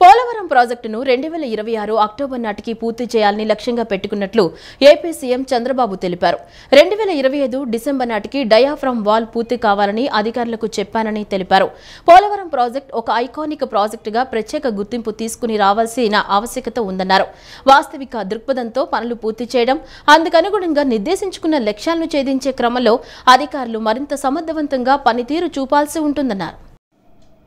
పోలవరం ప్రాజెక్టును 2026 అక్టోబర్ నాటికి పూర్తి చేయాలని లక్ష్యంగా పెట్టుకున్నట్లు ఏపీ సీఎం చంద్రబాబు తెలిపారు. 2025 డిసెంబర్ నాటికి డయాఫ్రమ్ వాల్ పూర్తి కావాలని అధికారులకు చెప్పానని తెలిపారు. పోలవరం ప్రాజెక్టు ఒక ఐకానిక్ ప్రాజెక్టుగా ప్రత్యేక గుర్తింపు తీసుకుని రావాల్సిన ఆవశ్యకత ఉందన్నారు. వాస్తవిక దృక్పథంతో పనులు పూర్తి చేయడం, అందుకనుగుణంగా నిర్దేశించుకున్న లక్ష్యాలను ఛేదించే క్రమంలో అధికారులు మరింత సమర్థవంతంగా పనితీరు చూపాల్సి ఉంటుందన్నారు.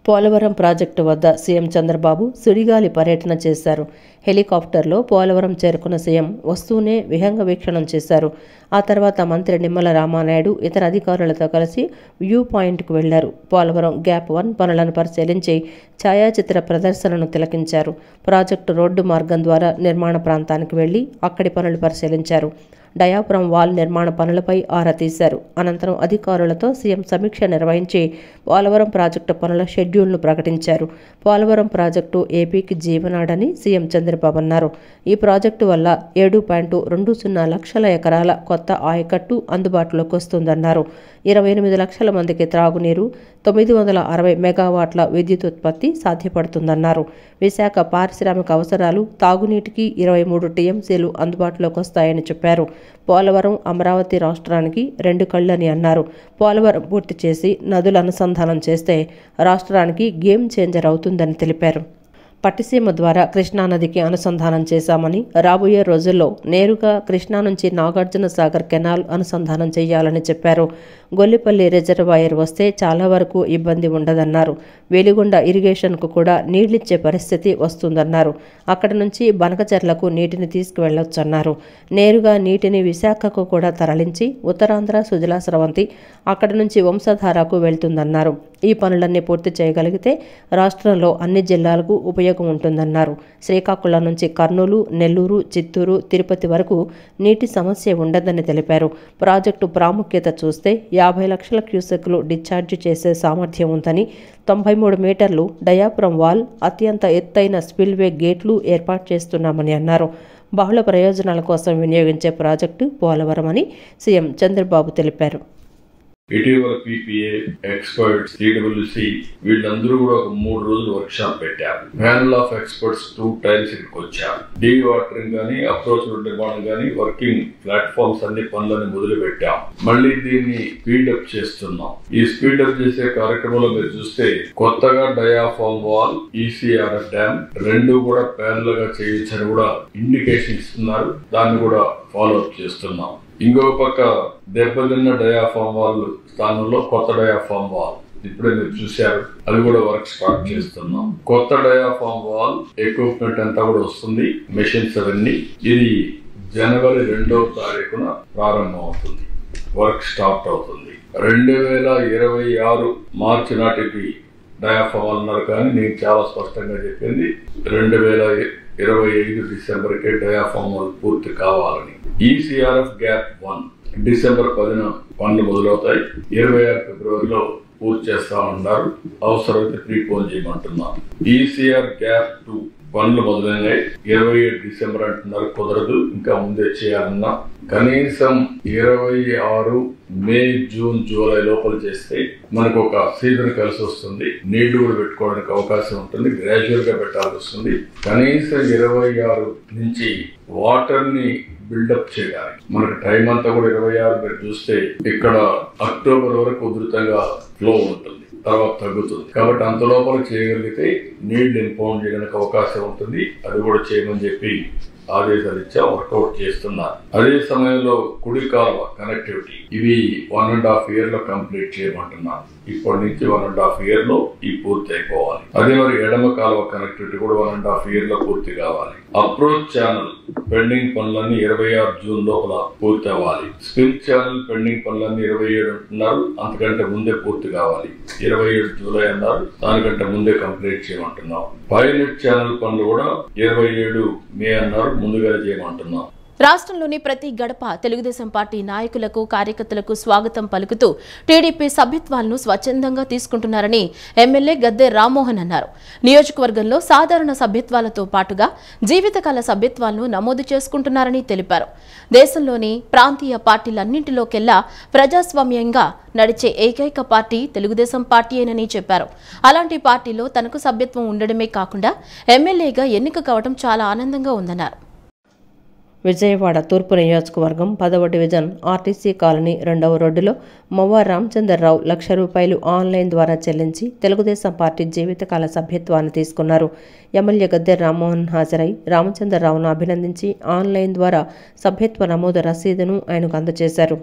పోలవరం ప్రాజెక్టు వద్ద సీఎం చంద్రబాబు సుడిగాలి పర్యటన చేశారు. హెలికాప్టర్లో పోలవరం చేరుకున్న సీఎం వస్తూనే విహంగ వీక్షణం చేశారు. ఆ తర్వాత మంత్రి నిమ్మల రామానాయుడు ఇతర అధికారులతో కలిసి వ్యూ పాయింట్కు వెళ్లారు. పోలవరం గ్యాప్ 1 పనులను పరిశీలించి ఛాయాచిత్ర ప్రదర్శనను తిలకించారు. ప్రాజెక్టు రోడ్డు మార్గం ద్వారా నిర్మాణ ప్రాంతానికి వెళ్లి అక్కడి పనులు పరిశీలించారు. డయాఫ్రమ్ వాల్ నిర్మాణ పనులపై ఆరా తీశారు. అనంతరం అధికారులతో సీఎం సమీక్ష నిర్వహించి పోలవరం ప్రాజెక్టు పనుల షెడ్యూల్ను ప్రకటించారు. పోలవరం ప్రాజెక్టు ఏపీకి జీవనాడని సీఎం చంద్రబాబు అన్నారు. ఈ ప్రాజెక్టు వల్ల 7.20 లక్షల ఎకరాల కొత్త ఆయకట్టు అందుబాటులోకి వస్తుందన్నారు. 28 లక్షల మందికి త్రాగునీరు, 960 మెగావాట్ల విద్యుత్ ఉత్పత్తి సాధ్యపడుతుందన్నారు. విశాఖ పారిశ్రామిక అవసరాలు, తాగునీటికి 23 టీఎంసీలు అందుబాటులోకి వస్తాయని చెప్పారు. పోలవరం అమరావతి రాష్ట్రానికి 2 కళ్లని అన్నారు. పోలవరం పూర్తి చేసి నదుల అనుసంధానం చేస్తే రాష్ట్రానికి గేమ్ చేంజర్ అవుతుందని తెలిపారు. పట్టిసీమ ద్వారా కృష్ణానదికి అనుసంధానం చేశామని, రాబోయే రోజుల్లో నేరుగా కృష్ణా నుంచి నాగార్జున సాగర్ కెనాల్ అనుసంధానం చేయాలని చెప్పారు. గొల్లిపల్లి రిజర్వాయర్ వస్తే చాలా వరకు ఇబ్బంది ఉండదన్నారు. వెలిగొండ ఇరిగేషన్కు కూడా నీళ్లిచ్చే పరిస్థితి వస్తుందన్నారు. అక్కడి నుంచి బనకచెర్లకు నీటిని తీసుకువెళ్లొచ్చన్నారు. నేరుగా నీటిని విశాఖకు కూడా తరలించి ఉత్తరాంధ్ర సుజలా స్రవంతి అక్కడి నుంచి వంశధారకు వెళ్తుందన్నారు. ఈ పనులన్నీ పూర్తి చేయగలిగితే రాష్ట్రంలో అన్ని జిల్లాలకు ఉపయోగం ఉంటుందన్నారు. శ్రీకాకుళం నుంచి కర్నూలు, నెల్లూరు, చిత్తూరు, తిరుపతి వరకు నీటి సమస్య ఉండదని తెలిపారు. ప్రాజెక్టు ప్రాముఖ్యత చూస్తే 50 లక్షల క్యూసెక్లు డిశ్చార్జ్ చేసే సామర్థ్యం ఉందని, 93 మీటర్లు డయాఫ్రమ్ వాల్, అత్యంత ఎత్తైన స్పిల్వే గేట్లు ఏర్పాటు చేస్తున్నామని అన్నారు. బహుళ ప్రయోజనాల కోసం వినియోగించే ప్రాజెక్టు పోలవరం అని సీఎం చంద్రబాబు తెలిపారు. ఇటీవల పీపీఏ ఎక్స్పర్ట్స్, టీడబ్ల్యూసీ వీళ్ళందరూ కూడా ఒక 3 రోజులు వర్క్ షాప్ పెట్టారు. ప్యానల్ ఆఫ్ ఎక్స్పర్ట్స్ 2 టైమ్స్ ఇక్కడికి వచ్చారు. డీ వాటరింగ్ గానీ, అప్రోచ్ రోడ్ నిర్మాణం గానీ, వర్కింగ్ ప్లాట్ఫామ్స్ అన్ని పనులని మొదలు పెట్టాం. మళ్ళీ దీన్ని స్పీడప్ చేస్తున్నాం. ఈ స్పీడప్ చేసే కార్యక్రమంలో మీరు చూస్తే కొత్తగా డయాఫ్రమ్ వాల్, ఈసీఆర్ఎఫ్ డ్యామ్ 2 కూడా ప్యానల్ గా చేయొచ్చని కూడా ఇండికేషన్ ఇస్తున్నారు. దాన్ని కూడా ఫాలో అప్ చేస్తున్నాం. ఇంకో పక్క దెబ్బతిన్న డయాఫ్రమ్ వాల్ స్థానంలో కొత్త డయాఫ్రమ్ వాల్ ఇప్పుడే మీరు చూశారు. అది కూడా వర్క్ స్టార్ట్ చేస్తున్నాం. కొత్త డయాఫ్రమ్ వాల్ ఎక్విప్మెంట్ అంతా కూడా వస్తుంది, మెషిన్స్ అవన్నీ. ఇది జనవరి 2వ తారీఖున ప్రారంభం అవుతుంది, వర్క్ స్టార్ట్ అవుతుంది. 2026 మార్చి నాటికి డయాఫ్రమ్ వాల్ అన్నారు, కానీ నేను చాలా స్పష్టంగా చెప్పింది 2025 డిసెంబర్కే డయాఫ్రమ్ వాల్ పూర్తి కావాలని. ఈసీఆర్ఎఫ్ గ్యాప్ 1 డిసెంబర్ 10న పనులు మొదలవుతాయి. 26 ఫిబ్రవరిలో పూర్తి చేస్తా ఉన్నారు. అవసరమైతే ప్రీపోన్ చేయమంటున్నారు. ఈసీఆర్ గ్యాప్ 2 పనులు మొదలైనాయి. 27 డిసెంబర్ అంటున్నారు, కుదరదు, ఇంకా ముందే చేయాలన్నా. కనీసం 26 మే, జూన్, జూలై లోపల చేస్తే మనకు ఒక సీజన్ కలిసి వస్తుంది. నీళ్లు కూడా పెట్టుకోవడానికి అవకాశం ఉంటుంది. గ్రాడ్యువల్ గా పెట్టాల్సి వస్తుంది. కనీసం 26 నుంచి వాటర్ ని బిల్డప్ చేయడానికి మనకు టైం అంతా కూడా 26 మీరు చూస్తే ఇక్కడ అక్టోబర్ వరకు ఉధృతంగా ఫ్లో ఉంటుంది, తర్వాత తగ్గుతుంది. కాబట్టి అంత లోపల చేయగలిగితే నీళ్లు ఇంపౌండ్ చేయడానికి అవకాశం ఉంటుంది. అది కూడా చేయమని చెప్పి ఆదేశాలు ఇచ్చా, వర్కౌట్ చేస్తున్నారు. అదే సమయంలో కుడి కాలువ కనెక్టివిటీ ఇవి 1.5 year లో కంప్లీట్ చేయమంటున్నారు. ఇప్పటి నుంచి 1.5 year లో ఈ పూర్తి అయిపోవాలి. అదే మరి ఎడమ కాలువ కనెక్టివిటీ కూడా 1.5 year లో పూర్తి కావాలి. అప్రోచ్ ఛానల్ పెండింగ్ పనులన్నీ 26 జూన్ లోపల పూర్తి అవ్వాలి. స్పిల్ ఛానల్ పెండింగ్ పనులన్నీ 27 అంటున్నారు, అంతకంటే ముందే పూర్తి కావాలి. 27 జూలై అన్నారు, దానికంటే ముందే కంప్లీట్ చేయమంటున్నాం. పైలట్ ఛానల్ పనులు కూడా 27 మే అన్నారు, ముందుగా చేయమంటున్నాం. రాష్ట్రంలోని ప్రతి గడప తెలుగుదేశం పార్టీ నాయకులకు కార్యకర్తలకు స్వాగతం పలుకుతూ టీడీపీ సభ్యత్వాలను స్వచ్ఛందంగా తీసుకుంటున్నారని ఎమ్మెల్యే గద్దె రామ్మోహన్ అన్నారు. నియోజకవర్గంలో సాధారణ సభ్యత్వాలతో పాటుగా జీవితకాల సభ్యత్వాలను నమోదు చేసుకుంటున్నారని తెలిపారు. దేశంలోని ప్రాంతీయ పార్టీలన్నింటిలోకెల్లా ప్రజాస్వామ్యంగా నడిచే ఏకైక పార్టీ తెలుగుదేశం పార్టీయేనని చెప్పారు. అలాంటి పార్టీలో తనకు సభ్యత్వం ఉండడమే కాకుండా ఎమ్మెల్యేగా ఎన్నిక కావడం చాలా ఆనందంగా ఉందన్నారు. విజయవాడ తూర్పు నియోజకవర్గం 10వ డివిజన్ ఆర్టీసీ కాలనీ 2వ రోడ్డులో మొవ్వ రామచంద్రరావు ₹1,00,000 ఆన్లైన్ ద్వారా చెల్లించి తెలుగుదేశం పార్టీ జీవితకాల సభ్యత్వాన్ని తీసుకున్నారు. ఎమ్మెల్యే గద్దె రామ్మోహన్ హాజరై రామచంద్రరావును అభినందించి ఆన్లైన్ ద్వారా సభ్యత్వ నమోదు రసీదును ఆయనకు అందజేశారు.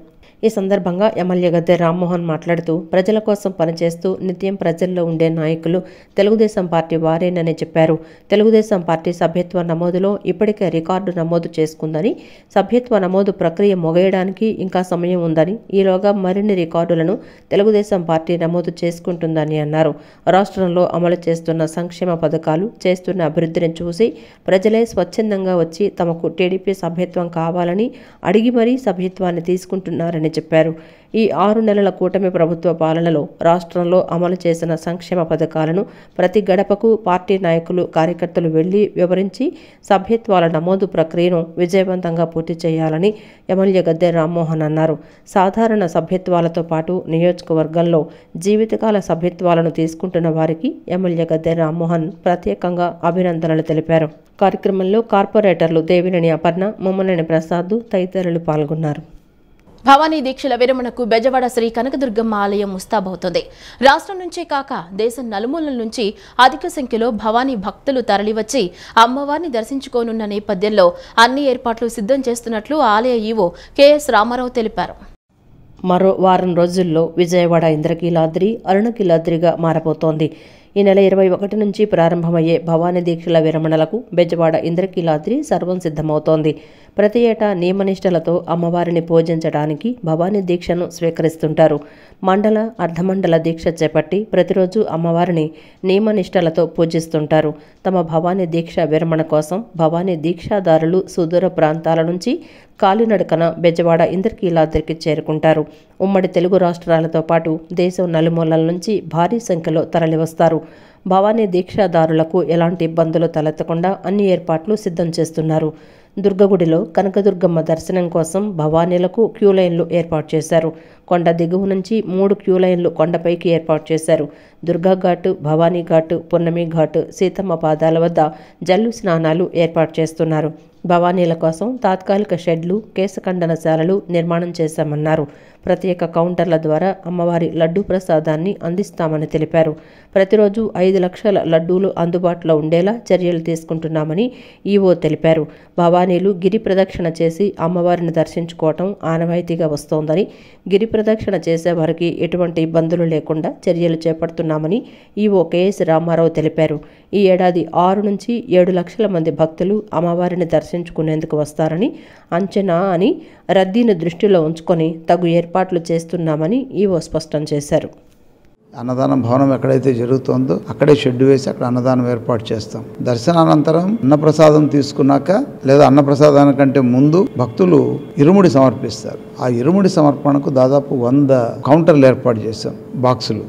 ఈ సందర్భంగా ఎమ్మెల్యే గద్దె రామ్మోహన్ మాట్లాడుతూ ప్రజల కోసం పనిచేస్తూ నిత్యం ప్రజల్లో ఉండే నాయకులు తెలుగుదేశం పార్టీ వారేనని చెప్పారు. తెలుగుదేశం పార్టీ సభ్యత్వ నమోదులో ఇప్పటికే రికార్డు నమోదు చేసుకుందని, సభ్యత్వ నమోదు ప్రక్రియ మొగయడానికి ఇంకా సమయం ఉందని, ఈలోగా మరిన్ని రికార్డులను తెలుగుదేశం పార్టీ నమోదు చేసుకుంటుందని అన్నారు. రాష్ట్రంలో అమలు చేస్తున్న సంక్షేమ పథకాలు, చేస్తున్న అభివృద్ధిని చూసి ప్రజలే స్వచ్ఛందంగా వచ్చి తమకు టీడీపీ సభ్యత్వం కావాలని అడిగి మరీ సభ్యత్వాన్ని తీసుకుంటున్నారని చెప్పారు. ఈ 6 నెలల కూటమి ప్రభుత్వ పాలనలో రాష్ట్రంలో అమలు చేసిన సంక్షేమ పథకాలను ప్రతి గడపకు పార్టీ నాయకులు, కార్యకర్తలు వెళ్లి వివరించి సభ్యత్వాల నమోదు ప్రక్రియను విజయవంతంగా పూర్తి చేయాలని ఎమ్మెల్యే గద్దె రామ్మోహన్ అన్నారు. సాధారణ సభ్యత్వాలతో పాటు నియోజకవర్గంలో జీవితకాల సభ్యత్వాలను తీసుకుంటున్న వారికి ఎమ్మెల్యే గద్దె రామ్మోహన్ ప్రత్యేకంగా అభినందనలు తెలిపారు. కార్యక్రమంలో కార్పొరేటర్లు దేవినేని అపర్ణ, ముమ్మనేని ప్రసాద్ తదితరులు పాల్గొన్నారు. భవానీ దీక్షల విరమణకు బెజవాడ శ్రీ కనకదుర్గమ్మ ఆలయం ముస్తాబవుతోంది. రాష్ట్రం నుంచే కాక దేశం నలుమూలల నుంచి అధిక సంఖ్యలో భవానీ భక్తులు తరలివచ్చి అమ్మవారిని దర్శించుకోనున్న నేపథ్యంలో అన్ని ఏర్పాట్లు సిద్ధం చేస్తున్నట్లు ఆలయ ఈవో కెఎస్ రామారావు తెలిపారు. మరో వారం రోజుల్లో విజయవాడ ఇంద్రకీలాద్రి, అరుణకీలాద్రిగా మారబోతోంది. ఈ నెల 21 నుంచి ప్రారంభమయ్యే భవానీ దీక్షల విరమణలకు బెజవాడ ఇంద్రకీలాద్రి సర్వం సిద్ధమవుతోంది. ప్రతి ఏటా నియమనిష్టలతో అమ్మవారిని పూజించడానికి భవానీ దీక్షను స్వీకరిస్తుంటారు. మండల, అర్ధమండల దీక్ష చేపట్టి ప్రతిరోజు అమ్మవారిని నియమనిష్టలతో పూజిస్తుంటారు. తమ భవానీ దీక్ష విరమణ కోసం భవానీ దీక్షాదారులు సుదూర ప్రాంతాల నుంచి కాలినడకన బెజవాడ ఇంద్రకీలాద్రికి చేరుకుంటారు. ఉమ్మడి తెలుగు రాష్ట్రాలతో పాటు దేశం నలుమూలల నుంచి భారీ సంఖ్యలో తరలివస్తారు. భవానీ దీక్షాదారులకు ఎలాంటి ఇబ్బందులు తలెత్తకుండా అన్ని ఏర్పాట్లు సిద్ధం చేస్తున్నారు. దుర్గగుడిలో కనకదుర్గమ్మ దర్శనం కోసం భవానీలకు క్యూలైన్లు ఏర్పాటు చేశారు. కొండ దిగువ నుంచి 3 క్యూలైన్లు కొండపైకి ఏర్పాటు చేశారు. దుర్గా ఘాటు, భవానీ ఘాటు, పున్నమి ఘాటు, సీతమ్మ పాదాల వద్ద జల్లు స్నానాలు ఏర్పాటు చేస్తున్నారు. భవానీల కోసం తాత్కాలిక షెడ్లు, కేశఖండనశాలలు నిర్మాణం చేశామన్నారు. ప్రత్యేక కౌంటర్ల ద్వారా అమ్మవారి లడ్డూ ప్రసాదాన్ని అందిస్తామని తెలిపారు. ప్రతిరోజు 5 లక్షల లడ్డూలు అందుబాటులో ఉండేలా చర్యలు తీసుకుంటున్నామని ఈవో తెలిపారు. భవానీలు గిరి ప్రదక్షిణ చేసి అమ్మవారిని దర్శించుకోవటం ఆనవాయితీగా వస్తోందని, గిరి ప్రదక్షిణ చేసేవారికి ఎటువంటి ఇబ్బందులు లేకుండా చర్యలు చేపడుతున్నామని ఈవో కెఎస్ రామారావు తెలిపారు. ఈ ఏడాది 6 నుంచి 7 లక్షల మంది భక్తులు అమ్మవారిని దర్శించుకునేందుకు వస్తారని అంచనా అని రద్దీని దృష్టిలో ఉంచుకొని తగు ఏర్పాట్లు చేస్తున్నామని ఈవో స్పష్టం చేశారు. అన్నదానం భవనం ఎక్కడైతే జరుగుతుందో అక్కడే షెడ్ వేసి అక్కడ అన్నదానం ఏర్పాటు చేస్తాం. దర్శనానంతరం అన్నప్రసాదం తీసుకున్నాక లేదా అన్నప్రసాదానికంటే ముందు భక్తులు ఇరుముడి సమర్పిస్తారు. ఆ ఇరుముడి సమర్పణకు దాదాపు 100 కౌంటర్లు ఏర్పాటు చేస్తాం, బాక్సులు.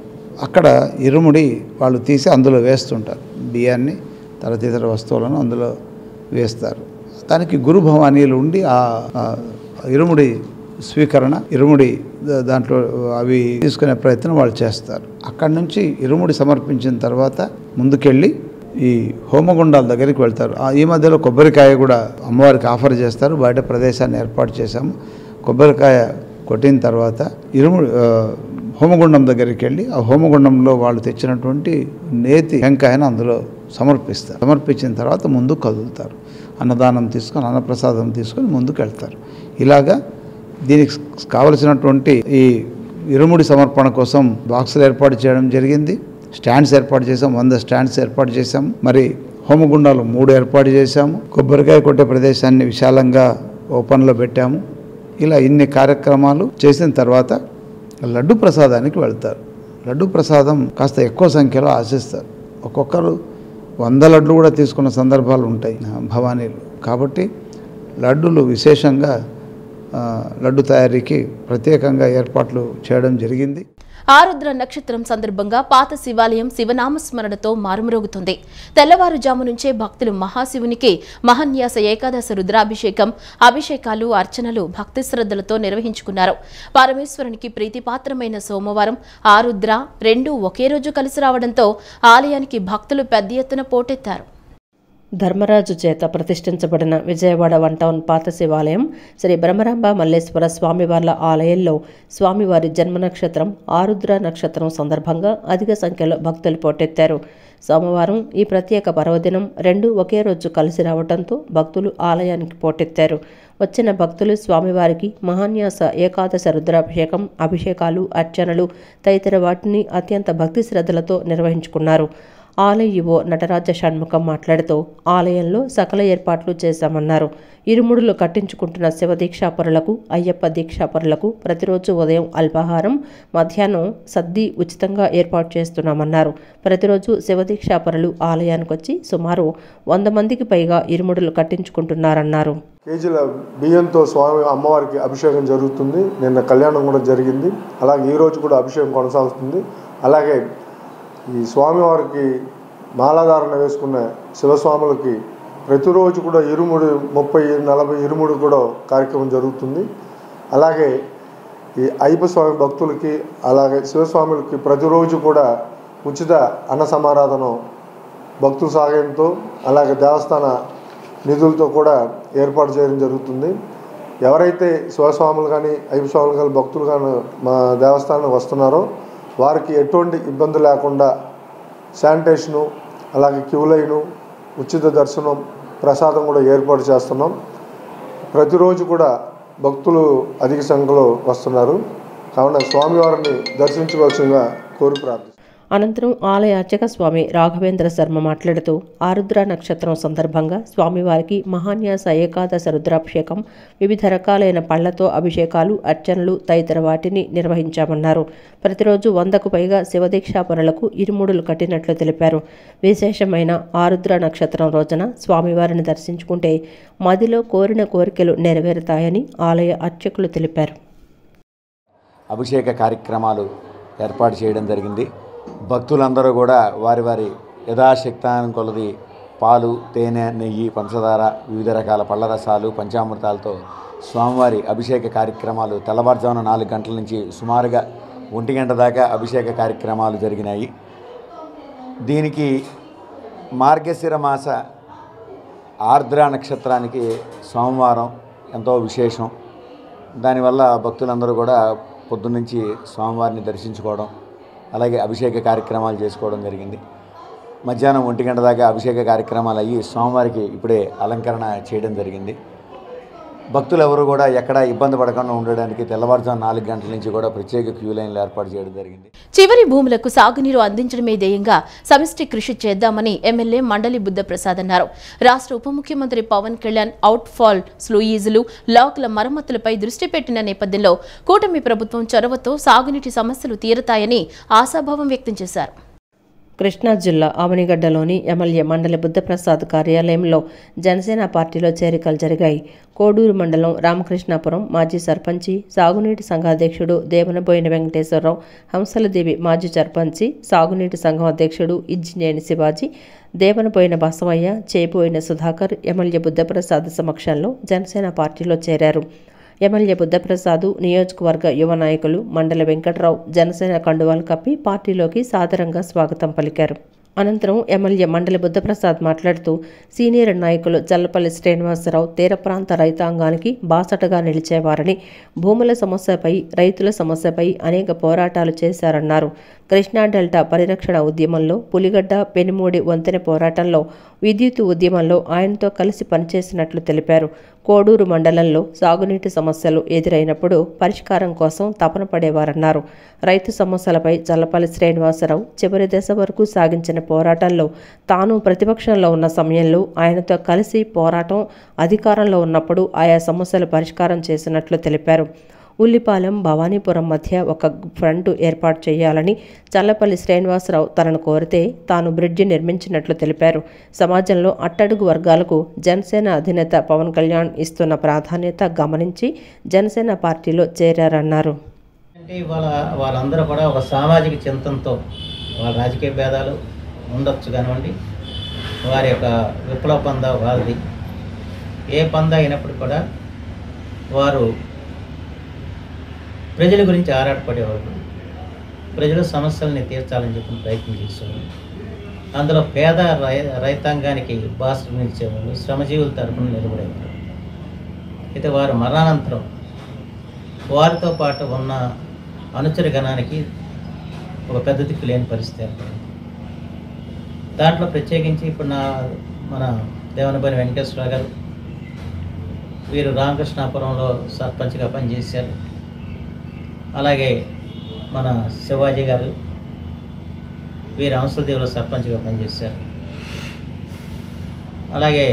అక్కడ ఇరుముడి వాళ్ళు తీసి అందులో వేస్తుంటారు. బియ్యాన్ని, తదితర వస్తువులను అందులో వేస్తారు. దానికి గురు భవానీలు ఉండి ఆ ఇరుముడి స్వీకరణ, ఇరుముడి దాంట్లో అవి తీసుకునే ప్రయత్నం వాళ్ళు చేస్తారు. అక్కడి నుంచి ఇరుముడి సమర్పించిన తర్వాత ముందుకెళ్ళి ఈ హోమగుండాల దగ్గరికి వెళ్తారు. ఈ మధ్యలో కొబ్బరికాయ కూడా అమ్మవారికి ఆఫర్ చేస్తారు. బయట ప్రదేశాన్ని ఏర్పాటు చేశాము. కొబ్బరికాయ కొట్టిన తర్వాత హోమగుండం దగ్గరికి వెళ్ళి ఆ హోమగుండంలో వాళ్ళు తెచ్చినటువంటి నేతి వెంకాయను అందులో సమర్పిస్తారు. సమర్పించిన తర్వాత ముందుకు కదులుతారు. అన్నదానం తీసుకొని, అన్నప్రసాదం తీసుకొని ముందుకు వెళ్తారు. ఇలాగా దీనికి కావలసినటువంటి ఈ ఇరుముడి సమర్పణ కోసం బాక్సులు ఏర్పాటు చేయడం జరిగింది. స్టాండ్స్ ఏర్పాటు చేసాం, 100 స్టాండ్స్ ఏర్పాటు చేసాము. మరి హోమగుండాలు 3 ఏర్పాటు చేశాము. కొబ్బరికాయ కొట్టే ప్రదేశాన్ని విశాలంగా ఓపెన్లో పెట్టాము. ఇలా ఇన్ని కార్యక్రమాలు చేసిన తర్వాత లడ్డు ప్రసాదానికి వెళ్తారు. లడ్డు ప్రసాదం కాస్త ఎక్కువ సంఖ్యలో ఆశిస్తారు. ఒక్కొక్కరు 100 లడ్లు కూడా తీసుకున్న సందర్భాలు ఉంటాయి భవానీలు. కాబట్టి లడ్డూలు విశేషంగా లడ్డు తయారీకి ప్రత్యేకంగా ఏర్పాట్లు చేయడం జరిగింది. ఆరుద్ర నక్షత్రం సందర్భంగా పాత శివాలయం శివనామస్మరణతో మారుమ్రోగుతుంది. తెల్లవారుజాము నుంచే భక్తులు మహాశివునికి మహాన్యాస ఏకాదశ రుద్రాభిషేకం, అభిషేకాలు, అర్చనలు భక్తి శ్రద్ధలతో నిర్వహించుకున్నారు. పరమేశ్వరునికి ప్రీతిపాత్రమైన సోమవారం, ఆరుద్ర రెండూ ఒకే రోజు కలిసి రావడంతో ఆలయానికి భక్తులు పెద్ద ఎత్తున పోటెత్తారు. ధర్మరాజు చేత ప్రతిష్ఠించబడిన విజయవాడ 1 టౌన్ పాత శివాలయం శ్రీ బ్రహ్మరాంబ మల్లేశ్వర స్వామివార్ల ఆలయంలో స్వామివారి జన్మ నక్షత్రం ఆరుద్ర నక్షత్రం సందర్భంగా అధిక సంఖ్యలో భక్తులు పోటెత్తారు. సోమవారం ఈ ప్రత్యేక పర్వదినం రెండూ ఒకే రోజు కలిసి రావడంతో భక్తులు ఆలయానికి పోటెత్తారు. వచ్చిన భక్తులు స్వామివారికి మహాన్యాస ఏకాదశ రుద్రాభిషేకం, అభిషేకాలు, అర్చనలు తదితర వాటిని అత్యంత భక్తి శ్రద్ధలతో నిర్వహించుకున్నారు. ఆలయ ఈవో నటరాజ షణ్ముఖం మాట్లాడుతూ ఆలయంలో సకల ఏర్పాట్లు చేశామన్నారు. ఇరుముడులు కట్టించుకుంటున్న శివదీక్షాపరులకు, అయ్యప్ప దీక్షాపరులకు ప్రతిరోజు ఉదయం అల్పాహారం, మధ్యాహ్నం సద్ది ఉచితంగా ఏర్పాటు చేస్తున్నామన్నారు. ప్రతిరోజు శివదీక్షాపరులు ఆలయానికి వచ్చి సుమారు 100 మందికి పైగా ఇరుముడులు కట్టించుకుంటున్నారన్నారు. కేజీల బియ్యంతో స్వామి అమ్మవారికి అభిషేకం జరుగుతుంది. నిన్న కళ్యాణం కూడా జరిగింది. అలాగే ఈరోజు కూడా అభిషేకం కొనసాగుతుంది. అలాగే ఈ స్వామివారికి మాలాధారణ వేసుకున్న శివస్వాములకి ప్రతిరోజు కూడా ఇరుముడు 30-40 ఇరుముడు కూడా కార్యక్రమం జరుగుతుంది. అలాగే ఈ అయ్యప్ప స్వామి భక్తులకి అలాగే శివస్వాములకి ప్రతిరోజు కూడా ఉచిత అన్న సమారాధన భక్తుల సహాయంతో అలాగే దేవస్థాన నిధులతో కూడా ఏర్పాటు చేయడం జరుగుతుంది. ఎవరైతే శివస్వాములు కానీ అయ్యప్ప స్వాములు కానీ భక్తులు కానీ మా దేవస్థానానికి వస్తున్నారో వారికి ఎటువంటి ఇబ్బంది లేకుండా శానిటేషను అలాగే క్యూ లైను, ఉచిత దర్శనం, ప్రసాదం కూడా ఏర్పాటు చేస్తున్నాం. ప్రతిరోజు కూడా భక్తులు అధిక సంఖ్యలో వస్తున్నారు. కావున స్వామివారిని దర్శించవలసిందిగా కోరి ప్రార్థిస్తున్నాం. అనంతరం ఆలయ అర్చక స్వామి రాఘవేంద్ర శర్మ మాట్లాడుతూ ఆరుద్ర నక్షత్రం సందర్భంగా స్వామివారికి మహాన్యాస ఏకాదశ రుద్రాభిషేకం, వివిధ రకాలైన పళ్లతో అభిషేకాలు, అర్చనలు తదితర వాటిని నిర్వహించామన్నారు. ప్రతిరోజు 100కు పైగా శివదీక్షాపరులకు ఇరుముడులు కట్టినట్లు తెలిపారు. విశేషమైన ఆరుద్ర నక్షత్రం రోజున స్వామివారిని దర్శించుకుంటే మదిలో కోరిన కోరికలు నెరవేరుతాయని ఆలయ అర్చకులు తెలిపారు. అభిషేక కార్యక్రమాలు ఏర్పాటు చేయడం జరిగింది. భక్తులందరూ కూడా వారి వారి యథాశక్తానం కొలది పాలు, తేనె, నెయ్యి, పంచదార, వివిధ రకాల పళ్ళ రసాలు, పంచామృతాలతో స్వామివారి అభిషేక కార్యక్రమాలు తెల్లవారుజామున 4 గంటల నుంచి సుమారుగా 1 గంట దాకా అభిషేక కార్యక్రమాలు జరిగినాయి. దీనికి మార్గశిర మాస ఆర్ద్ర నక్షత్రానికి సోమవారం ఎంతో విశేషం. దానివల్ల భక్తులందరూ కూడా పొద్దున్నుంచి స్వామివారిని దర్శించుకోవడం, అలాగే అభిషేక కార్యక్రమాలు చేసుకోవడం జరిగింది. మధ్యాహ్నం 1 గంట దాకా అభిషేక కార్యక్రమాలు అయ్యి స్వామివారికి ఇప్పుడే అలంకరణ చేయడం జరిగింది. భక్తులు ఎవరు కూడా ఎక్కడా ఇబ్బంది పడకుండా ఉండడానికి తెల్లవారుజాము 4 గంటల నుంచి కూడా ప్రత్యేక క్యూ లైన్లు ఏర్పాటు చేయడం జరిగింది. చివరి భూములకు సాగునీరు అందించడమే ధ్యేయంగా సమిష్టి కృషి చేద్దామని ఎమ్మెల్యే మండలి బుద్ధప్రసాద్ అన్నారు. రాష్ట్ర ఉప ముఖ్యమంత్రి పవన్ కళ్యాణ్ అవుట్ ఫాల్ స్లూయిజులు, లాక్ల మరమ్మతులపై దృష్టి పెట్టిన నేపథ్యంలో కూటమి ప్రభుత్వం చొరవతో సాగునీటి సమస్యలు తీరతాయని ఆశాభావం వ్యక్తం చేశారు. కృష్ణా జిల్లా ఆవనిగడ్డలోని ఎమ్మెల్యే మండలి బుద్ధప్రసాద్ కార్యాలయంలో జనసేన పార్టీలో చేరికలు జరిగాయి. కోడూరు మండలం రామకృష్ణాపురం మాజీ సర్పంచి, సాగునీటి సంఘాధ్యక్షుడు దేవనబోయిన వెంకటేశ్వరరావు, హంసలదేవి మాజీ సర్పంచి, సాగునీటి సంఘం అధ్యక్షుడు ఇజ్జినేని శివాజీ, దేవనబోయిన బసవయ్య, చేబోయిన సుధాకర్ ఎమ్మెల్యే బుద్ధప్రసాద్ సమక్షంలో జనసేన పార్టీలో చేరారు. ఎమ్మెల్యే బుద్ధప్రసాద్, నియోజకవర్గ యువ నాయకులు మండల వెంకట్రావు జనసేన కండువాలు కప్పి పార్టీలోకి సాదరంగా స్వాగతం పలికారు. అనంతరం ఎమ్మెల్యే మండలి బుద్ధప్రసాద్ మాట్లాడుతూ సీనియర్ నాయకులు చల్లపల్లి శ్రీనివాసరావు తీర ప్రాంత రైతాంగానికి బాసటగా నిలిచేవారని, భూముల సమస్యపై, రైతుల సమస్యపై అనేక పోరాటాలు చేశారన్నారు. కృష్ణా డెల్టా పరిరక్షణ ఉద్యమంలో, పులిగడ్డ పెనుమూడి వంతెన పోరాటంలో, విద్యుత్ ఉద్యమంలో ఆయనతో కలిసి పనిచేసినట్లు తెలిపారు. కోడూరు మండలంలో సాగునీటి సమస్యలు ఎదురైనప్పుడు పరిష్కారం కోసం తపన పడేవారన్నారు. రైతు సమస్యలపై చల్లపల్లి శ్రీనివాసరావు చివరి దశ వరకు సాగించిన పోరాటంలో తాను ప్రతిపక్షంలో ఉన్న సమయంలో ఆయనతో కలిసి పోరాటం, అధికారంలో ఉన్నప్పుడు ఆయా సమస్యలు పరిష్కారం చేసినట్లు తెలిపారు. ఉల్లిపాలెం భవానీపురం మధ్య ఒక ఫ్రంట్ ఏర్పాటు చేయాలని చల్లపల్లి శ్రీనివాసరావు తనను కోరితే తాను బ్రిడ్జి నిర్మించినట్లు తెలిపారు. సమాజంలో అట్టడుగు వర్గాలకు జనసేన అధినేత పవన్ కళ్యాణ్ ఇస్తున్న ప్రాధాన్యత గమనించి జనసేన పార్టీలో చేరారన్నారు. అంటే ఇవాళ వాళ్ళందరూ కూడా ఒక సామాజిక చింతనతో వాళ్ళ రాజకీయ భేదాలు ఉండొచ్చు కానివ్వండి, వారి యొక్క విప్లవ పంద వాళ్ళది ఏ పంద అయినప్పుడు కూడా వారు ప్రజల గురించి ఆరాటపడేవారు. ప్రజల సమస్యల్ని తీర్చాలని చెప్పిన ప్రయత్నం చేసేవారు. అందులో పేద రైతాంగానికి బాసట నిలిచేవారు, శ్రమజీవుల తరపున నిలబడేవారు. అయితే వారు మరణానంతరం వారితో పాటు ఉన్న అనుచర గణానికి ఒక పెద్ద దిక్కు లేని పరిస్థితి ఏర్పడింది. దాంట్లో ప్రత్యేకించి ఇప్పుడు మన దేవనపల్లి వెంకటేశ్వరరావు గారు, వీరు రామకృష్ణాపురంలో సర్పంచ్గా పనిచేశారు. అలాగే మన శివాజీ గారు, వీరు అంశదేవుల సర్పంచ్గా పనిచేశారు. అలాగే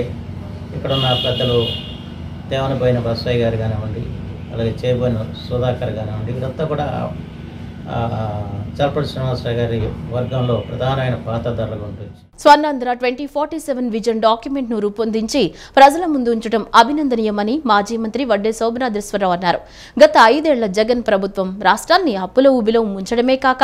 ఇక్కడున్న పెద్దలు దేవనపోయిన బస్వయ్య గారు కానివ్వండి, అలాగే చేయబోయిన సుధాకర్ కానివ్వండి, వీరంతా కూడా చలపతి శ్రీనివాసరావు గారి వర్గంలో ప్రధానమైన పాత్రధారులుగా ఉంటుంది. స్వర్ణాంధ్ర 2047 విజన్ డాక్యుమెంట్ ను రూపొందించి ప్రజల ముందు ఉంచడం అభినందనీయమని మాజీ మంత్రి వడ్డే శోభనాద్రేశ్వరరావు అన్నారు. గత 5 ఏళ్ల జగన్ ప్రభుత్వం రాష్ట్రాన్ని అప్పుల ఊబిలో ముంచడమే కాక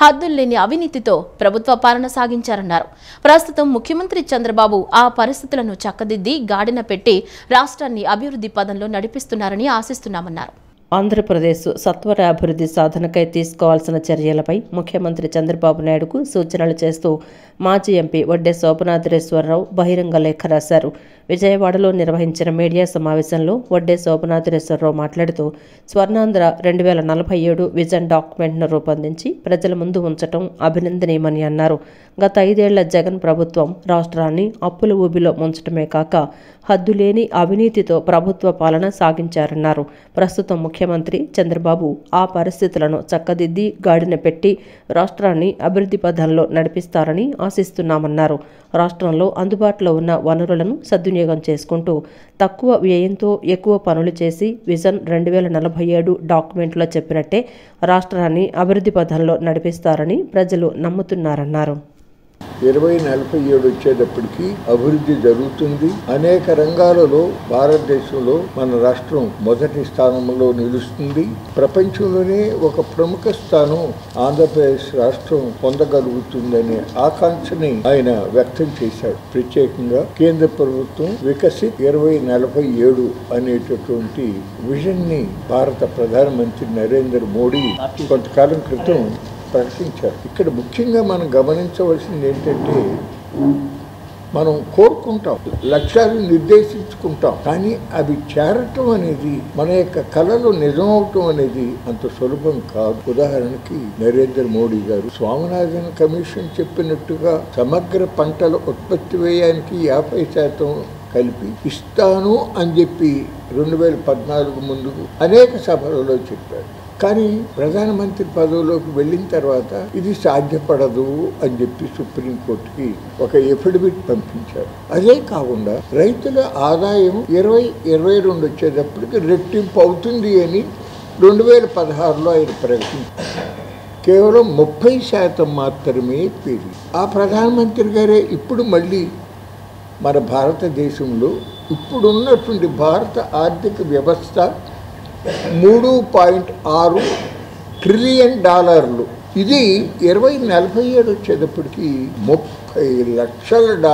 హద్దుల్లేని అవినీతితో ప్రభుత్వ పాలన సాగించారన్నారు. ప్రస్తుతం ముఖ్యమంత్రి చంద్రబాబు ఆ పరిస్థితులను చక్కదిద్ది గాడిన పెట్టి రాష్ట్రాన్ని అభివృద్ధి పదంలో నడిపిస్తున్నారని ఆశిస్తున్నామన్నారు. ఆంధ్రప్రదేశ్ సత్వర అభివృద్ధి సాధనకై తీసుకోవాల్సిన చర్యలపై ముఖ్యమంత్రి చంద్రబాబు నాయుడుకు సూచనలు చేస్తూ మాజీ ఎంపీ వడ్డే శోభనాద్రేశ్వరరావు బహిరంగ లేఖ రాశారు. విజయవాడలో నిర్వహించిన మీడియా సమావేశంలో వడ్డే శోభనాద్రేశ్వరరావు మాట్లాడుతూ స్వర్ణాంధ్ర 2047 విజన్ డాక్యుమెంట్ను రూపొందించి ప్రజల ముందు ఉంచడం అభినందనీయమని అన్నారు. గత 5 ఏళ్ల జగన్ ప్రభుత్వం రాష్ట్రాన్ని అప్పుల ఊబిలో ముంచడమే కాక హద్దులేని అవినీతితో ప్రభుత్వ పాలన సాగించారన్నారు. ప్రస్తుతం ముఖ్యమంత్రి చంద్రబాబు ఆ పరిస్థితులను చక్కదిద్ది గాడిన పెట్టి రాష్ట్రాన్ని అభివృద్ధి పథంలో నడిపిస్తారని ఆశిస్తున్నామన్నారు. రాష్ట్రంలో అందుబాటులో ఉన్న వనరులను సద్వినియోగం చేసుకుంటూ తక్కువ వ్యయంతో ఎక్కువ పనులు చేసి విజన్ 2047 డాక్యుమెంట్లో చెప్పినట్టే రాష్ట్రాన్ని అభివృద్ధి పథంలో నడిపిస్తారని ప్రజలు నమ్ముతున్నారన్నారు. 2047 వచ్చేటప్పటికి అభివృద్ధి జరుగుతుంది. అనేక రంగాలలో భారతదేశంలో మన రాష్ట్రం మొదటి స్థానంలో నిలుస్తుంది. ప్రపంచంలోనే ఒక ప్రముఖ స్థానం ఆంధ్రప్రదేశ్ రాష్ట్రం పొందగలుగుతుందనే ఆకాంక్షని ఆయన వ్యక్తం చేశారు. ప్రత్యేకంగా కేంద్ర ప్రభుత్వం వికసిత్ 2047 అనేటటువంటి విజన్ ని భారత ప్రధానమంత్రి నరేంద్ర మోడీ కొంతకాలం క్రితం ప్రకటించారు. ఇక్కడ ముఖ్యంగా మనం గమనించవలసింది ఏంటంటే, మనం కోరుకుంటాం, లక్ష్యాలు నిర్దేశించుకుంటాం, కానీ అవి చేరటం అనేది, మన యొక్క కళలు నిజమవటం అనేది అంత సులభం కాదు. ఉదాహరణకి నరేంద్ర మోడీ గారు స్వామినాథన్ కమిషన్ చెప్పినట్టుగా సమగ్ర పంటల ఉత్పత్తి వ్యయానికి 50% కలిపి ఇస్తాను అని చెప్పి 2014 ముందు అనేక సభలలో చెప్పారు. కానీ ప్రధానమంత్రి పదవిలోకి వెళ్ళిన తర్వాత ఇది సాధ్యపడదు అని చెప్పి సుప్రీంకోర్టుకి ఒక ఎఫిడవిట్ పంపించారు. అదే కాకుండా రైతుల ఆదాయం 2022 వచ్చేటప్పటికి రెట్టింపు అవుతుంది అని 2016లో ఆయన ప్రకటించారు. కేవలం 30% మాత్రమే పెరిగి ఆ ప్రధానమంత్రి గారే ఇప్పుడు మళ్ళీ మన భారతదేశంలో ఇప్పుడున్నటువంటి భారత ఆర్థిక వ్యవస్థ $3.6 ట్రిలియన్. ఇది 2047 వచ్చేటప్పటికి $30 లక్షల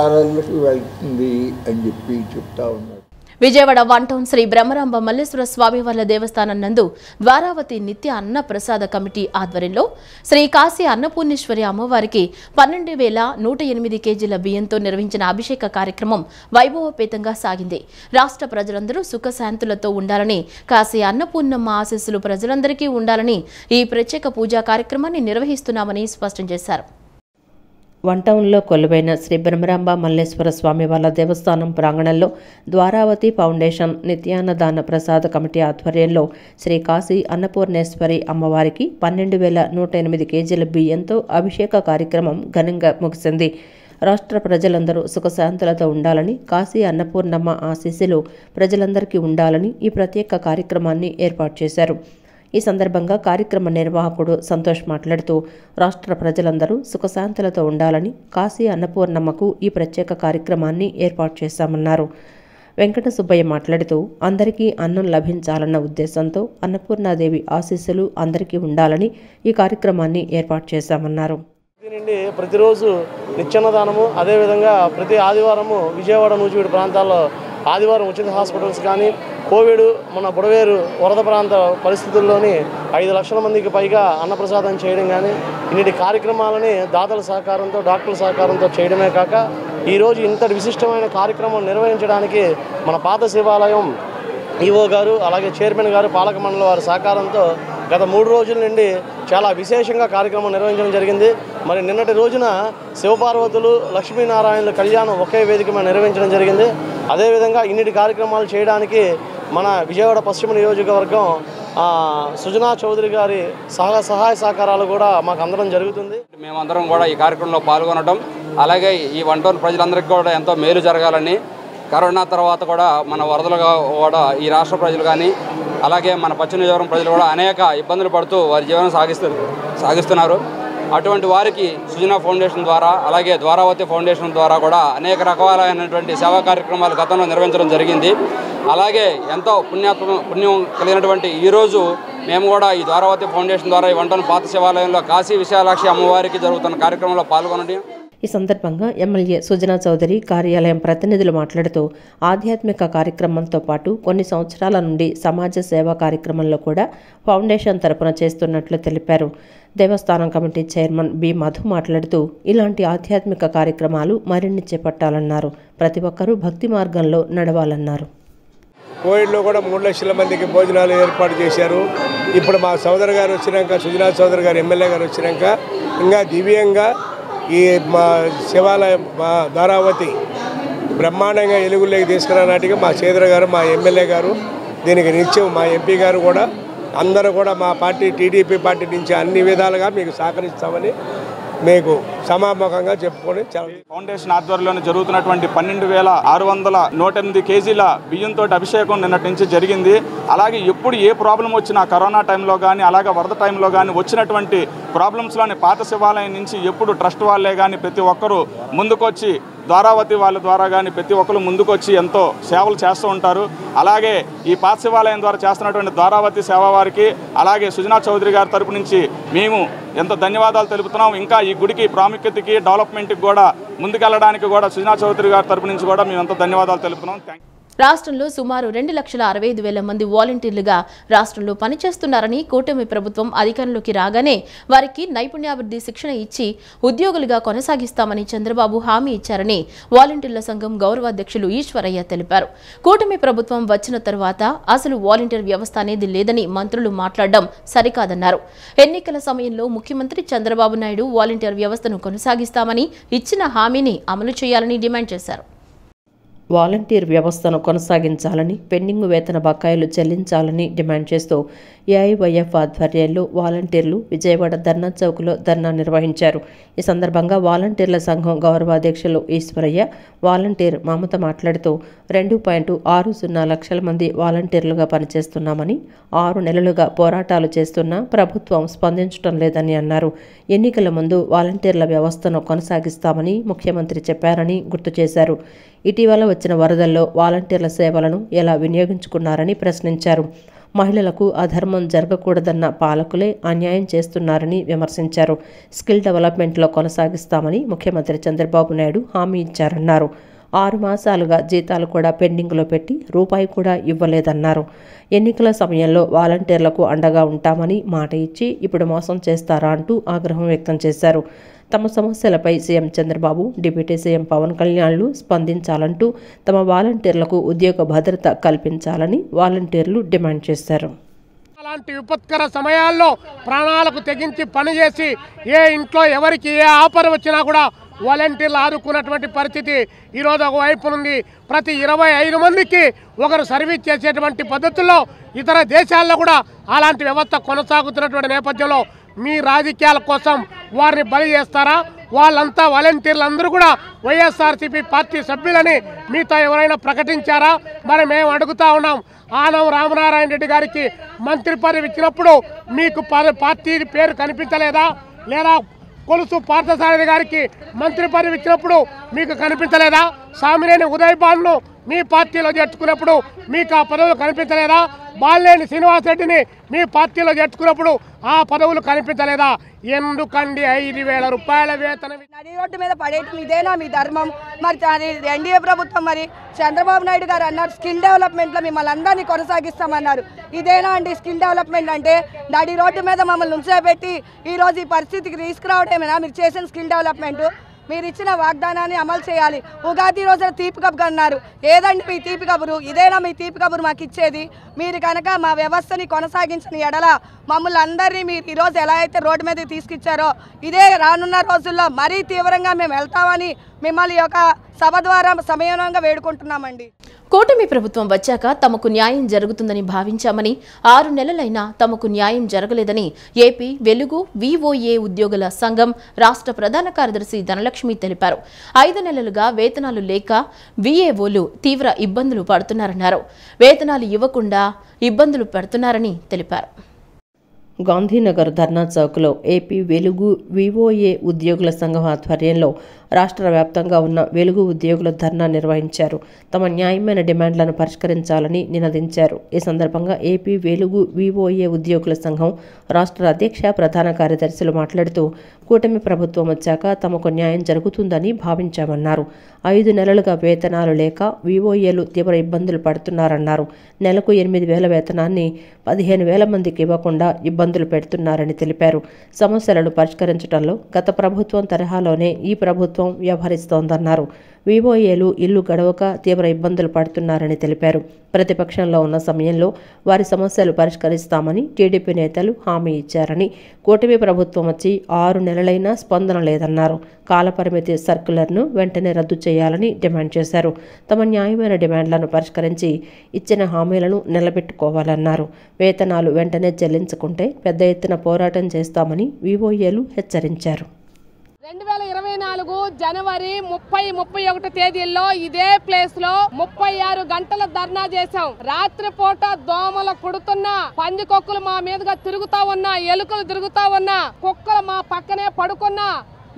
వెళ్తుంది అని చెప్పి చెప్తా ఉన్నారు. విజయవాడ 1 టౌన్ శ్రీ బ్రహ్మరాంబ మల్లేశ్వర స్వామివార్ల దేవస్థానం నందు ద్వారావతి నిత్య అన్న ప్రసాద కమిటీ ఆధ్వర్యంలో శ్రీ కాశీ అన్నపూర్ణేశ్వరి అమ్మవారికి 12,108 కేజీల బియ్యంతో నిర్వహించిన అభిషేక కార్యక్రమం వైభవపేతంగా సాగింది. రాష్ట్ర ప్రజలందరూ సుఖశాంతులతో ఉండాలని, కాశీ అన్నపూర్ణమ్మ ఆశీస్సులు ప్రజలందరికీ ఉండాలని ఈ ప్రత్యేక పూజా కార్యక్రమాన్ని నిర్వహిస్తున్నామని స్పష్టం చేశారు. 1 టౌన్లో కొలువైన శ్రీ బ్రహ్మరాంబ మల్లేశ్వర స్వామివార్ల దేవస్థానం ప్రాంగణంలో ద్వారావతి ఫౌండేషన్ నిత్యాన్నదాన ప్రసాద కమిటీ ఆధ్వర్యంలో శ్రీ కాశీ అన్నపూర్ణేశ్వరి అమ్మవారికి 12,108 కేజీల బియ్యంతో అభిషేక కార్యక్రమం ఘనంగా ముగిసింది. రాష్ట్ర ప్రజలందరూ సుఖశాంతులతో ఉండాలని, కాశీ అన్నపూర్ణమ్మ ఆశీస్సులు ప్రజలందరికీ ఉండాలని ఈ ప్రత్యేక కార్యక్రమాన్ని ఏర్పాటు చేశారు. ఈ సందర్భంగా కార్యక్రమ నిర్వాహకుడు సంతోష్ మాట్లాడుతూ రాష్ట్ర ప్రజలందరూ సుఖశాంతులతో ఉండాలని కాశీ అన్నపూర్ణమ్మకు ఈ ప్రత్యేక కార్యక్రమాన్ని ఏర్పాటు చేశామన్నారు. వెంకట సుబ్బయ్య మాట్లాడుతూ అందరికీ అన్నం లభించాలన్న ఉద్దేశంతో అన్నపూర్ణాదేవి ఆశీస్సులు అందరికీ ఉండాలని ఈ కార్యక్రమాన్ని ఏర్పాటు చేశామన్నారు. దీనిండి ప్రతిరోజు నిత్యాన్నదానము, అదేవిధంగా ప్రతి ఆదివారము విజయవాడ నూజివీడు ప్రాంతాల్లో ఆదివారం ఉచిత హాస్పిటల్స్ కానీ, కోవిడ్ మన బుడవేరు వరద ప్రాంత పరిస్థితుల్లోని 5 లక్షల మందికి పైగా అన్నప్రసాదం చేయడం కానీ, ఇన్నిటి కార్యక్రమాలని దాతల సహకారంతో, డాక్టర్ల సహకారంతో చేయడమే కాక ఈరోజు ఇంతటి విశిష్టమైన కార్యక్రమం నిర్వహించడానికి మన పాత శివాలయం ఈవో గారు, అలాగే చైర్మన్ గారు, పాలక మండలి వారి సహకారంతో గత 3 రోజుల నుండి చాలా విశేషంగా కార్యక్రమం నిర్వహించడం జరిగింది. మరి నిన్నటి రోజున శివపార్వతులు లక్ష్మీనారాయణుల కళ్యాణం ఒకే వేదిక మీద నిర్వహించడం జరిగింది. అదేవిధంగా ఇన్నిటి కార్యక్రమాలు చేయడానికి మన విజయవాడ పశ్చిమ నియోజకవర్గం సుజనా చౌదరి గారి సహాయ సహకారాలు కూడా మాకు అందరం జరుగుతుంది. మేమందరం కూడా ఈ కార్యక్రమంలో పాల్గొనడం, అలాగే ఈ వంటోలు ప్రజలందరికీ కూడా ఎంతో మేలు జరగాలని, కరోనా తర్వాత కూడా మన వరదలుగా కూడా ఈ రాష్ట్ర ప్రజలు కానీ, అలాగే మన పశ్చిమ నియోజకవర్గం ప్రజలు కూడా అనేక ఇబ్బందులు పడుతూ వారి జీవనం సాగిస్తున్నారు. అటువంటి వారికి సుజనా ఫౌండేషన్ ద్వారా, అలాగే ద్వారావతి ఫౌండేషన్ ద్వారా కూడా అనేక రకాలైనటువంటి సేవా కార్యక్రమాలు గతంలో నిర్వహించడం జరిగింది. అలాగే ఎంతో పుణ్యం కలిగినటువంటి ఈరోజు మేము కూడా ఈ ద్వారావతి ఫౌండేషన్ ద్వారా ఈ వంటను పాత శివాలయంలో కాశీ విశాలాక్షి అమ్మవారికి జరుగుతున్న కార్యక్రమంలో పాల్గొనడం. ఈ సందర్భంగా ఎమ్మెల్యే సుజనా చౌదరి కార్యాలయం ప్రతినిధులు మాట్లాడుతూ ఆధ్యాత్మిక కార్యక్రమంతో పాటు కొన్ని సంవత్సరాల నుండి సమాజ సేవా కార్యక్రమంలో కూడా ఫౌండేషన్ తరపున చేస్తున్నట్లు తెలిపారు. దేవస్థానం కమిటీ చైర్మన్ బి మధు మాట్లాడుతూ ఇలాంటి ఆధ్యాత్మిక కార్యక్రమాలు మరిన్ని చేపట్టాలన్నారు. ప్రతి ఒక్కరూ భక్తి మార్గంలో నడవాలన్నారు. కోవిడ్లో కూడా 3 లక్షల మందికి భోజనాలు ఏర్పాటు చేశారు. ఇప్పుడు మా సోదరు గారు వచ్చినాక, సుజనా చౌదరి గారు ఎమ్మెల్యే గారు వచ్చినాక ఇంకా దివ్యంగా ఈ మా శివాలయం మా ధారావతి బ్రహ్మాండంగా ఎలుగుల్లోకి తీసుకురానాటికి మా చేదర గారు, మా ఎమ్మెల్యే గారు దీనికి నిత్యం, మా ఎంపీ గారు కూడా అందరూ కూడా మా పార్టీ టీడీపీ పార్టీ నుంచి అన్ని విధాలుగా మీకు సహకరిస్తామని మీకు సమాముఖంగా చెప్పుకొని ఫౌండేషన్ ఆధ్వర్యంలో జరుగుతున్నటువంటి 12,608 కేజీల బియ్యంతో అభిషేకం నిన్నటి నుంచి జరిగింది. అలాగే ఎప్పుడు ఏ ప్రాబ్లం వచ్చినా కరోనా టైంలో కానీ, అలాగే వరద టైంలో కానీ వచ్చినటువంటి ప్రాబ్లమ్స్లోని పాత శివాలయం నుంచి ఎప్పుడు ట్రస్ట్ వాళ్ళే కానీ ప్రతి ఒక్కరూ ముందుకొచ్చి, ద్వారావతి వాళ్ళ ద్వారా కానీ ప్రతి ఒక్కరు ముందుకొచ్చి ఎంతో సేవలు చేస్తూ ఉంటారు. అలాగే ఈ పాత శివాలయం ద్వారా చేస్తున్నటువంటి ద్వారావతి సేవ వారికి, అలాగే సుజనా చౌదరి గారి తరపు నుంచి మేము ఎంతో ధన్యవాదాలు తెలుపుతున్నాం. ఇంకా ఈ గుడికి ప్రాముఖ్యతకి, డెవలప్మెంట్కి కూడా ముందుకెళ్ళడానికి కూడా సుజనా చౌదరి గారి తరపు నుంచి కూడా మేము ఎంతో ధన్యవాదాలు తెలుపుతున్నాం. రాష్ట్రంలో సుమారు 2,65,000 మంది వాలంటీర్లుగా రాష్ట్రంలో పనిచేస్తున్నారని కూటమి ప్రభుత్వం అధికారంలోకి రాగానే వారికి నైపుణ్యాభివృద్ధి శిక్షణ ఇచ్చి ఉద్యోగులుగా కొనసాగిస్తామని చంద్రబాబు హామీ ఇచ్చారని వాలంటీర్ల సంఘం గౌరవాధ్యక్షులు ఈశ్వరయ్య తెలిపారు. కూటమి ప్రభుత్వం వచ్చిన తర్వాత అసలు వాలంటీర్ వ్యవస్థ అనేది లేదని మంత్రులు మాట్లాడడం సరికాదన్నారు. ఎన్నికల సమయంలో ముఖ్యమంత్రి చంద్రబాబు నాయుడు వాలంటీర్ వ్యవస్థను కొనసాగిస్తామని ఇచ్చిన హామీని అమలు చేయాలని డిమాండ్ చేశారు. వాలంటీర్ వ్యవస్థను కొనసాగించాలని, పెండింగ్ వేతన బకాయిలు చెల్లించాలని డిమాండ్ చేస్తూ ఏఐవైఎఫ్ ఆధ్వర్యంలో వాలంటీర్లు విజయవాడ ధర్నా చౌక్లో ధర్నా నిర్వహించారు. ఈ సందర్భంగా వాలంటీర్ల సంఘం గౌరవాధ్యక్షులు ఈశ్వరయ్య, వాలంటీర్ మమత మాట్లాడుతూ 2.60 లక్షల మంది వాలంటీర్లుగా పనిచేస్తున్నామని, 6 నెలలుగా పోరాటాలు చేస్తున్నా ప్రభుత్వం స్పందించడం లేదని అన్నారు. ఎన్నికల ముందు వాలంటీర్ల వ్యవస్థను కొనసాగిస్తామని ముఖ్యమంత్రి చెప్పారని గుర్తు చేశారు. ఇటీవల వచ్చిన వరదల్లో వాలంటీర్ల సేవలను ఎలా వినియోగించుకున్నారని ప్రశ్నించారు. మహిళలకు అధర్మం జరగకూడదన్న పాలకులే అన్యాయం చేస్తున్నారని విమర్శించారు. స్కిల్ డెవలప్మెంట్లో కొనసాగిస్తామని ముఖ్యమంత్రి చంద్రబాబు నాయుడు హామీ ఇచ్చారన్నారు. 6 మాసాలుగా జీతాలు కూడా పెండింగ్లో పెట్టి రూపాయి కూడా ఇవ్వలేదన్నారు. ఎన్నికల సమయంలో వాలంటీర్లకు అండగా ఉంటామని మాట ఇచ్చి ఇప్పుడు మోసం చేస్తారా అంటూ ఆగ్రహం వ్యక్తం చేశారు. తమ సమస్యలపై CM Chandrababu, deputy CM Pawan కళ్యాణ్లు స్పందించాలంటూ తమ వాలంటీర్లకు ఉద్యోగ భద్రత కల్పించాలని వాలంటీర్లు డిమాండ్ చేశారు. అలాంటి విపత్కర సమయాల్లో ప్రాణాలకు తెగించి పనిచేసి ఏ ఇంట్లో ఎవరికి ఏ ఆపద వచ్చినా కూడా వాలంటీర్లు ఆదుకున్నటువంటి పరిస్థితి ఈరోజు ఒకవైపు ఉంది. ప్రతి 25 మందికి ఒకరు సర్వీస్ చేసేటువంటి పద్ధతుల్లో ఇతర దేశాల్లో కూడా అలాంటి వ్యవస్థ కొనసాగుతున్నటువంటి నేపథ్యంలో మీ రాజకీయాల కోసం వారిని బలి చేస్తారా? వాళ్ళంతా వాలంటీర్లు అందరూ కూడా వైఎస్ఆర్సీపీ పార్టీ సభ్యులని మీతో ఎవరైనా ప్రకటించారా? మరి మేము అడుగుతా ఉన్నాం. ఆనం రామనారాయణ రెడ్డి గారికి మంత్రి పదవి ఇచ్చినప్పుడు మీకు పార్టీ పేరు కనిపించలేదా? లేదా కొలుసు పార్థసారథి గారికి మంత్రి పదవి ఇచ్చినప్పుడు మీకు కనిపించలేదా? సామినేని ఉదయ్ బాల్ను మీ పార్టీలో చేర్చుకున్నప్పుడు మీకు ఆ పదవులు కనిపించలేదా? బాలినేని శ్రీనివాసరెడ్డిని మీ పార్టీలో చేర్చుకున్నప్పుడు ఆ పదవులు కనిపించలేదా? ఎందుకండి 5,000 రూపాయల వేతనం నడి రోడ్డు మీద పడేయటం ఇదేనా మీ ధర్మం? మరి ఎన్డీఏ ప్రభుత్వం మరి చంద్రబాబు నాయుడు గారు అన్నారు స్కిల్ డెవలప్మెంట్లో మిమ్మల్ని అందరినీ కొనసాగిస్తామన్నారు. ఇదేనా అండి స్కిల్ డెవలప్మెంట్ అంటే? నడి రోడ్డు మీద మమ్మల్ని ఉంచబెట్టి ఈరోజు ఈ పరిస్థితికి తీసుకురావడమేనా మీరు చేసిన స్కిల్ డెవలప్మెంట్? మీరు ఇచ్చిన వాగ్దానాన్ని అమలు చేయాలి. ఉగాది రోజున తీపి కబురు అన్నారు. ఏదండి మీ తీపి కబురు? ఇదేనా మీ తీపి కబురు మాకు ఇచ్చేది? మీరు కనుక మా వ్యవస్థని కొనసాగించిన ఎడల మమ్మల్ని అందరినీ మీరు ఈరోజు ఎలా అయితే రోడ్డు మీద తీసుకొచ్చారో ఇదే రానున్న రోజుల్లో మరీ తీవ్రంగా మేము వెళ్తామని మిమ్మల్ని యొక్క సభ ద్వారా సమయంగా వేడుకుంటున్నామండి. కూటమి ప్రభుత్వం వచ్చాక తమకు న్యాయం జరుగుతుందని భావించామని 6 నెలలైనా తమకు న్యాయం జరగలేదని ఏపీ వెలుగు విఓఏ ఉద్యోగుల సంఘం రాష్ట్ర ప్రధాన కార్యదర్శి ధనలక్ష్మి తెలిపారు. 5 నెలలుగా వేతనాలు లేక విఏఓలు తీవ్ర ఇబ్బందులు పడుతున్నారన్నారు. వేతనాలు ఇవ్వకుండా ఇబ్బందులు పడుతున్నారని తెలిపారు. గాంధీనగర్ ధర్నా చౌక్లో ఏపీ వెలుగు విఓఏ ఉద్యోగుల సంఘం ఆధ్వర్యంలో రాష్ట్ర వ్యాప్తంగా ఉన్న వెలుగు ఉద్యోగుల ధర్నా నిర్వహించారు. తమ న్యాయమైన డిమాండ్లను పరిష్కరించాలని నినదించారు. ఈ సందర్భంగా ఏపీ వెలుగు విఓఏ ఉద్యోగుల సంఘం రాష్ట్ర అధ్యక్ష ప్రధాన కార్యదర్శులు మాట్లాడుతూ కూటమి ప్రభుత్వం వచ్చాక తమకు న్యాయం జరుగుతుందని భావించామన్నారు. 5 నెలలుగా వేతనాలు లేక విఓఏలు తీవ్ర ఇబ్బందులు పడుతున్నారన్నారు. నెలకు 8,000 వేతనాన్ని 15,000 మందికి ఇవ్వకుండా ఇబ్బందులు పెడుతున్నారని తెలిపారు. సమస్యలను పరిష్కరించడంలో గత ప్రభుత్వం తరహాలోనే ఈ ప్రభుత్వం వ్యవహరిస్తోందన్నారు. విఓఏలు ఇల్లు గడవక తీవ్ర ఇబ్బందులు పడుతున్నారని తెలిపారు. ప్రతిపక్షంలో ఉన్న సమయంలో వారి సమస్యలు పరిష్కరిస్తామని టీడీపీ నేతలు హామీ ఇచ్చారని, కూటమి ప్రభుత్వం వచ్చి 6 నెలలైనా స్పందన లేదన్నారు. కాలపరిమితి సర్క్యులర్ను వెంటనే రద్దు చేయాలని డిమాండ్ చేశారు. తమ న్యాయమైన డిమాండ్లను పరిష్కరించి ఇచ్చిన హామీలను నిలబెట్టుకోవాలన్నారు. వేతనాలు వెంటనే చెల్లించుకుంటే పెద్ద ఎత్తున పోరాటం చేస్తామని విఓఏలు హెచ్చరించారు. 2024 జనవరి 30-31 తేదీల్లో ఇదే ప్లేస్ లో 36 గంటల ధర్నా చేశాం. రాత్రిపూట దోమలు కుడుతున్నా, పందికొక్కులు మా మీదుగా తిరుగుతా ఉన్నా, ఎలుకలు తిరుగుతా ఉన్నా, కుక్కలు మా పక్కనే పడుకున్నా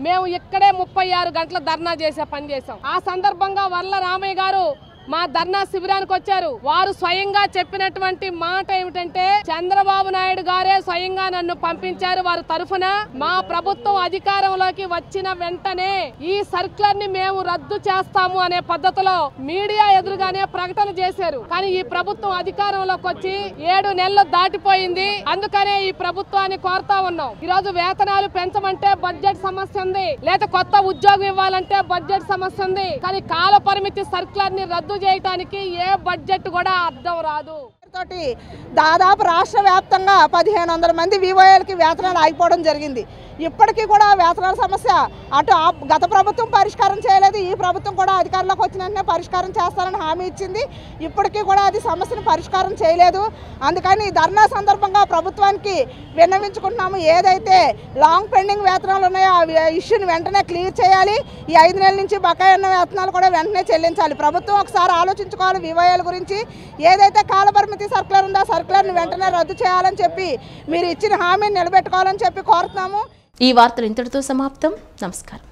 మేము ఇక్కడే 36 గంటల ధర్నా చేసే పని చేశాం. ఆ సందర్భంగా వల్ల రామయ్య గారు మా ధర్నా శిబిరానికి వచ్చారు. వారు స్వయంగా చెప్పినటువంటి మాట ఏమిటంటే, చంద్రబాబు నాయుడు గారే స్వయంగా నన్ను పంపించారు వారి తరఫున. మా ప్రభుత్వం అధికారంలోకి వచ్చిన వెంటనే ఈ సర్క్యులర్ ని మేము రద్దు చేస్తాము అనే పద్ధతిలో మీడియా ఎదురుగానే ప్రకటన చేశారు. కానీ ఈ ప్రభుత్వం అధికారంలోకి వచ్చి 7 నెలలు దాటిపోయింది. అందుకనే ఈ ప్రభుత్వాన్ని కోరుతా ఉన్నాం. ఈ రోజు వేతనాలు పెంచమంటే బడ్జెట్ సమస్య ఉంది, లేదా కొత్త ఉద్యోగం ఇవ్వాలంటే బడ్జెట్ సమస్య ఉంది. కానీ కాల పరిమితి సర్క్యులర్ ని రద్దు చేయడానికి ఏ బడ్జెట్ కూడా అర్థం రాదు. తోటి దాదాపు రాష్ట్ర వ్యాప్తంగా 1,500 మంది వివోఏలకి వేతనాలు ఆగిపోవడం జరిగింది. ఇప్పటికీ కూడా వేతనాల సమస్య అటు గత ప్రభుత్వం పరిష్కారం చేయలేదు, ఈ ప్రభుత్వం కూడా అధికారంలోకి వచ్చిన వెంటనే పరిష్కారం చేస్తారని హామీ ఇచ్చింది. ఇప్పటికీ కూడా అది సమస్యను పరిష్కారం చేయలేదు. అందుకని ధర్నా సందర్భంగా ప్రభుత్వానికి విన్నవించుకుంటున్నాము. ఏదైతే లాంగ్ పెండింగ్ వేతనాలు ఉన్నాయో ఆ ఇష్యూని వెంటనే క్లియర్ చేయాలి. ఈ 5 నెలల నుంచి బకాయి ఉన్న వేతనాలు కూడా వెంటనే చెల్లించాలి. ప్రభుత్వం ఒకసారి ఆలోచించుకోవాలి వివోఏల గురించి. ఏదైతే కాలపరిమితి సర్క్యులర్ ఉందో ఆ సర్క్యులర్ని వెంటనే రద్దు చేయాలని చెప్పి, మీరు ఇచ్చిన హామీని నిలబెట్టుకోవాలని చెప్పి కోరుతున్నాము. ఈ వార్తలు ఇంతటితో సమాప్తం. నమస్కారం.